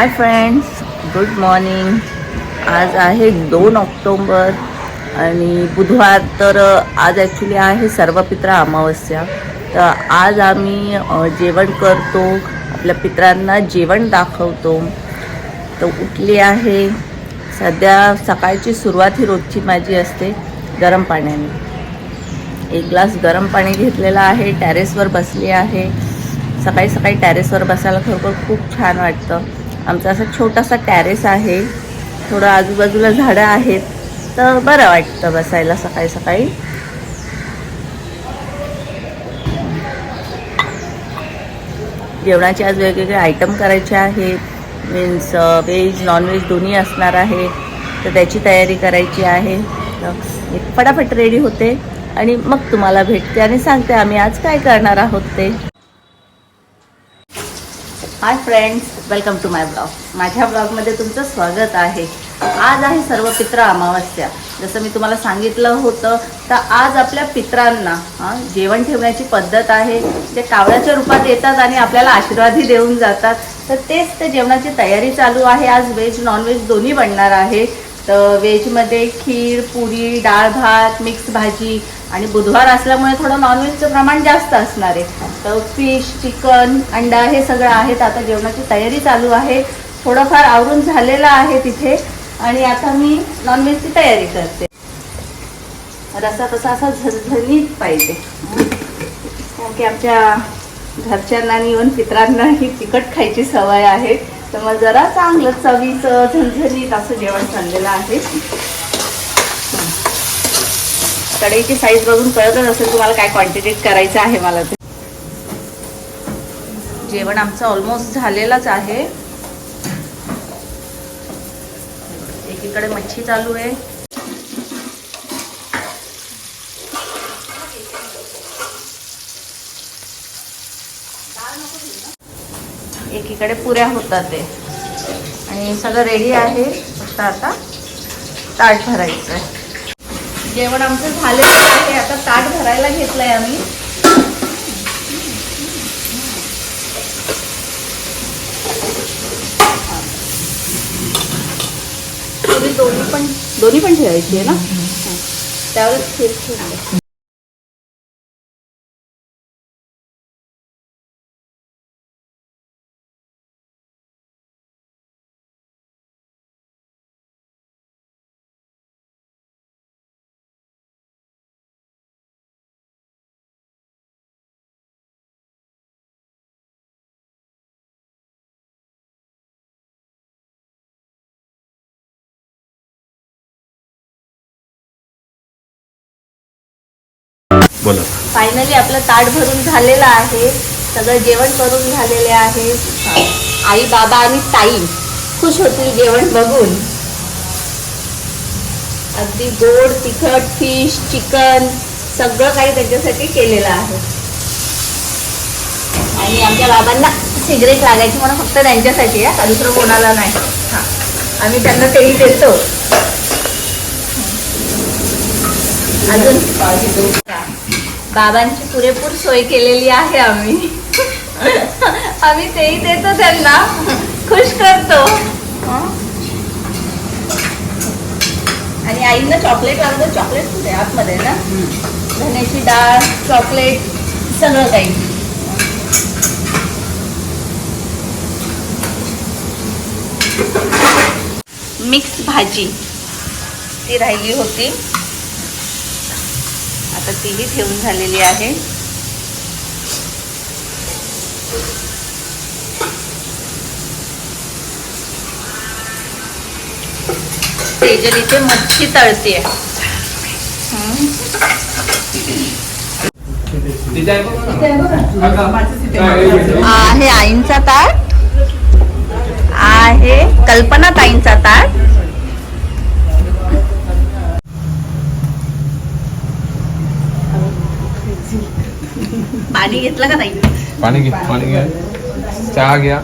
Hi friends, good morning. आज आहे 2 October आणि बुधवार. तर आज ॲक्च्युली आहे सर्वपित्रा अमावस्या. तर आज आम्ही जेवण करतो, आपल्या पित्रांना जेवण दाखवतो. तर उठली आहे. सध्या सकाळची सुरुवात ही रोजची माझी असते गरम पाण्याने. 1 ग्लास गरम पाणी घेतलेलं आहे. टेरेसवर बसली आहे. सकाळी सकाळी टेरेसवर बसायला खरोखर खूप छान वाटतं. आमचा असा छोटासा टेरेस आहे, थोडं आजूबाजूला झाडं आहेत, तर बरं वाटतं बसायला सकाळी सकाळी. जेवणाचे आज वेगवेगळे आयटम करायचे आहेत. मीन्स व्हेज नॉनव्हेज दोन्ही असणार आहे. तर त्याची तयारी करायची आहे. तर एक फटाफट रेडी होते आणि मग तुम्हाला भेटते आणि सांगते आम्ही आज काय करणार आहोत ते. Hi friends, welcome to my blog. माझ्या ब्लॉगमध्ये तुमचं स्वागत आहे. आज आहे सर्वपित्रा अमावस्या. जसं मी तुम्हाला सांगितलं होतं, तर आज आपल्या पित्रांना जेवण ठेवण्याची पद्धत आहे. ते कावळ्याच्या रूपात येतात आणि आपल्याला आशीर्वादही देऊन जातात. तर तेच ते जेवणाची तयारी चालू आहे. आज व्हेज नॉनव्हेज दोन्ही बनणार आहे. तर व्हेजमध्ये खीर, पुरी, डाळ भात, मिक्स भाजी आणि बुधवार असल्यामुळे थोडं नॉनव्हेजचं प्रमाण जास्त असणार आहे. तर फिश, चिकन, अंडा हे सगळं आहेत. आता जेवणाची तयारी चालू आहे. थोडंफार आवरून झालेलं आहे तिथे आणि आता मी नॉनव्हेजची तयारी करते. रस्सा तसा असा झणझणीत पाहिजे, कारण की आमच्या घरच्यांना आणि इव्हन पित्रांना ही तिखट खायची सवय आहे. तर मग जरा चांगलं चवीचं झणझणीत असं जेवण चाललेलं आहे. कढईची साईज बघून कळतच असेल तुम्हाला काय क्वांटिटीत करायचं आहे मला. ते जेवण आमचं ऑलमोस्ट झालेलंच आहे. एकीकडे मच्छी चालू आहे, एकीकडे पुऱ्या होतात ते, आणि सगळं रेडी आहे. फक्त आता ताट भरायचं आहे. जेवण आमचं झालेलं आहे. आता ताट भरायला घेतलंय आम्ही. दोन्ही पण ठेवायची आहे ना, त्यावरच खीर ठेवली. बोला. फायनली आपलं ताट भरून झालेलं आहे. सगळं जेवण करून झालेले आहे. आई, बाबा आणि ताई खुश होतील जेवण बघून. अगदी गोड तिखट फिश, चिकन सगळं काही त्यांच्यासाठी केलेलं आहे. आणि आमच्या बाबांना सिगरेट लागायची म्हणून फक्त त्यांच्यासाठी आहे, दुसरं कोणाला नाही. आम्ही त्यांना तेही देतो. अजून बाबांची पुरेपूर सोय केलेली आहे आम्ही. आम्ही तेही देतो, त्यांना खुश करतो. आणि आईंना चॉकलेट लागतं. चॉकलेट कुठे आतमध्ये ना, धण्याची डाळ, चॉकलेट सगळं काही. मिक्स भाजी ती राहिली होती, आता तीही ठेवून झालेली आहे. तेजल इथे मच्छी तळते. आहे आईंचा ताट, आहे कल्पना ताईंचा ताट. पाणी घेतलं का ताई? पाणी घ्या, चहा घ्या.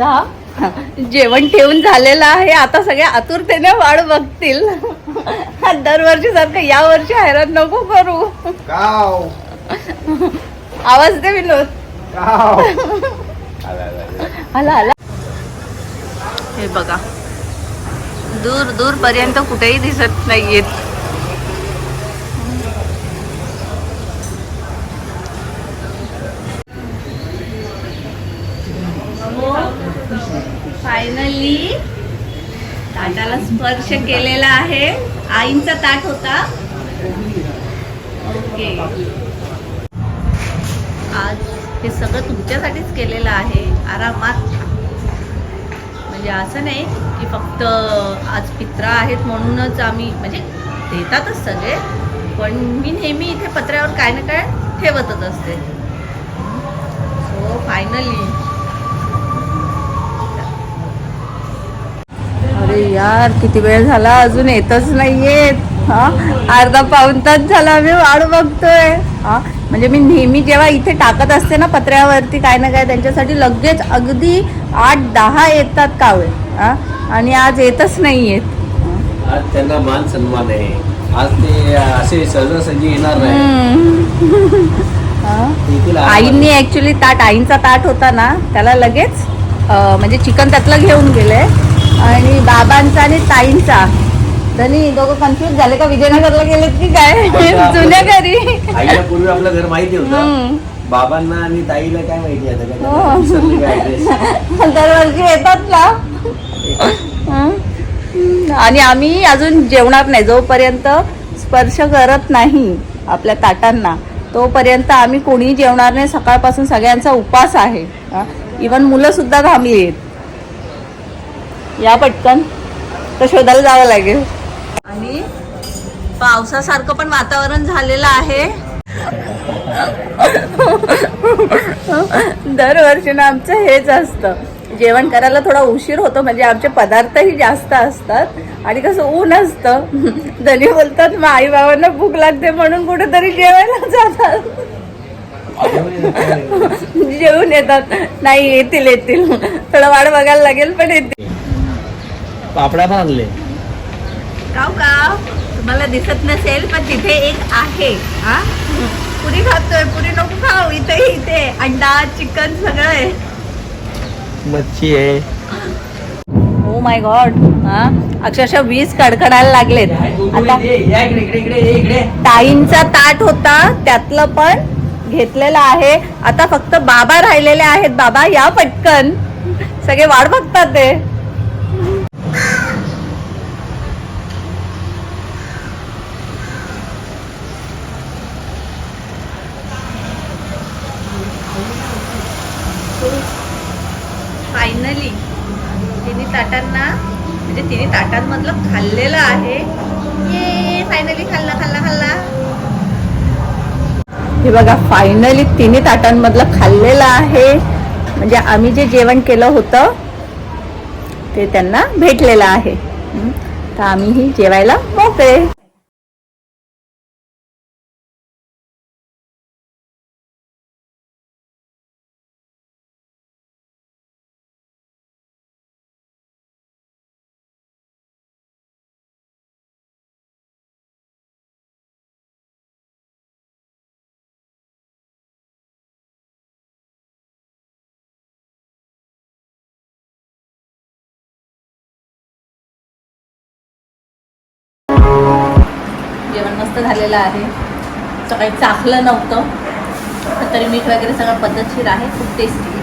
आता जेवण ठेवून झालेलं आहे. आता सगळे आतुरतेने वाट बघतील. दरवर्षी सारखं या वर्षी हैराण नको करू. काव आवाज दे विनोद. काव आला आला. हे बघा, दूर दूर पर्यंत कुठेही दिसत नाहीयेत. फायनली ताटाला स्पर्श केलेला आहे. आईंचा ताट होता. ओके, आज हे सगळं तुमच्यासाठीच केलेलं आहे. आरामात, म्हणजे असं नाही की फक्त आज पित्रा आहेत म्हणूनच आम्ही, म्हणजे देतातच सगळे, पण मी नेहमी इथे पत्र्यावर काय ना काय ठेवतच असते. सो फायनली, अरे यार किती वेळ झाला, अजून येतच नाहीयेत. हा, अर्धा पाऊण तास झाला आम्ही वाट बघतोय. हा, म्हणजे मी नेहमी जेव्हा इथे टाकत असते ना पत्र्यावरती काय ना काय, त्यांच्यासाठी लगेच अगदी 8-10 येतात कावळे. हा, आणि आज येतच नाहीयेत. आज त्यांना मान सन्मान आहे. आज ते असे सहजासहजी येणार नाही. आईंनी ऍक्च्युली ताट, आईंचा ताट होता ना, त्याला लगेच म्हणजे चिकन त्यातलं घेऊन गेले. आणि बाबांचा आणि ताईंचा, त्यांनी दोघं कन्फ्युज झाले का विजयनगरला गेलेत की काय जुन्या घरी. आईला पूर्वी आपलं घर माहिती होतं, बाबांना आणि ताईला काय माहिती आता. दरवर्षी येतात ना. आणि आम्ही अजून जेवणार नाही. जोपर्यंत स्पर्श करत नाही आपल्या ताटांना तोपर्यंत आम्ही कोणी जेवणार नाही. सकाळपासून सगळ्यांचा उपवास आहे. इवन मुलं सुद्धा थांबली आहेत. या पटकन, तर शोधायला जावं लागेल. आणि पावसासारखं पण वातावरण झालेलं आहे. दरवर्षी ना आमचं हेच असतं, जेवण करायला थोडा उशीर होतो, म्हणजे आमचे पदार्थही जास्त असतात आणि कसं ऊन असतं. धनी बोलतात मग आई बाबांना भूक लागते म्हणून कुठेतरी जेवायला जातात. जेवून येतात. नाही, येतील थोडं वाट बघायला लागेल, पण येतील. पापडा पण आणले. गाव गाव तुम्हाला दिसत नसेल पण तिथे एक आहे. हा, पुरी खातोय. पुरी नको खाऊ, इथे अंडा चिकन सगळं आहे. मच्छी आहे. Oh my God. हा, अक्षरशः 20 कडकडायला लागलेत. आता ताईंचा ताट होता त्यातलं पण घेतलेलं आहे. आता फक्त बाबा राहिलेले आहेत. बाबा या पटकन, सगळे वाट बघतात ते. फायनली तिन्ही ताटांना, म्हणजे तिन्ही ताटांमधलं खाल्लेलं आहे. ये फायनली खाल्ला. हे बघा, फायनली तिन्ही ताटांमधलं खाल्लेलं आहे. म्हणजे आम्ही जे जेवण केलं होतं ते त्यांना भेटलेलं आहे. तर आम्हीही जेवायला मोकळे. जेवण मस्त झालेलं आहे. सकाळी चाखलं नव्हतं तरी मीठ वगैरे सगळं पद्धतशीर आहे. खूप टेस्टी.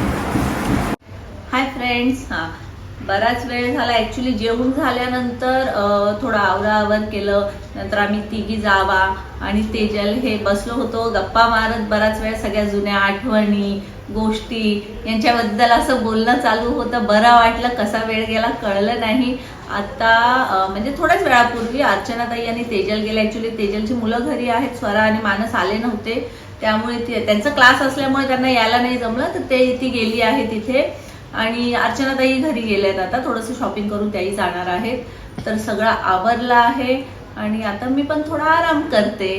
Hi friends. हां, बराच वेळ झाला. ॲक्च्युली जेवून झाल्यानंतर थोडं आवराआवर केलं. नंतर आम्ही तिघी जावा आणि तेजल हे बसलो होतो गप्पा मारत. बराच वेळ सगळ्या जुन्या आठवणी, गोष्टी यांच्याबद्दल असं बोलणं चालू होतं. बरं वाटलं. कसा वेळ गेला कळलं नाही. आता म्हणजे थोड्याच वेळापूर्वी अर्चनाताई आणि तेजल गेले. ॲक्च्युली तेजलची मुलं घरी आहेत. स्वरा आणि मानस आले नव्हते, त्यामुळे त्यांचा क्लास असल्यामुळे त्यांना यायला नाही जमलं. तर ती गेली आहे तिथे. आणि अर्चनाताई घरी गेल्यात. आता थोडंसं शॉपिंग करून त्याही जाणार आहेत. तर सगळं आवरलं आहे आणि आता मी पण थोडा आराम करते.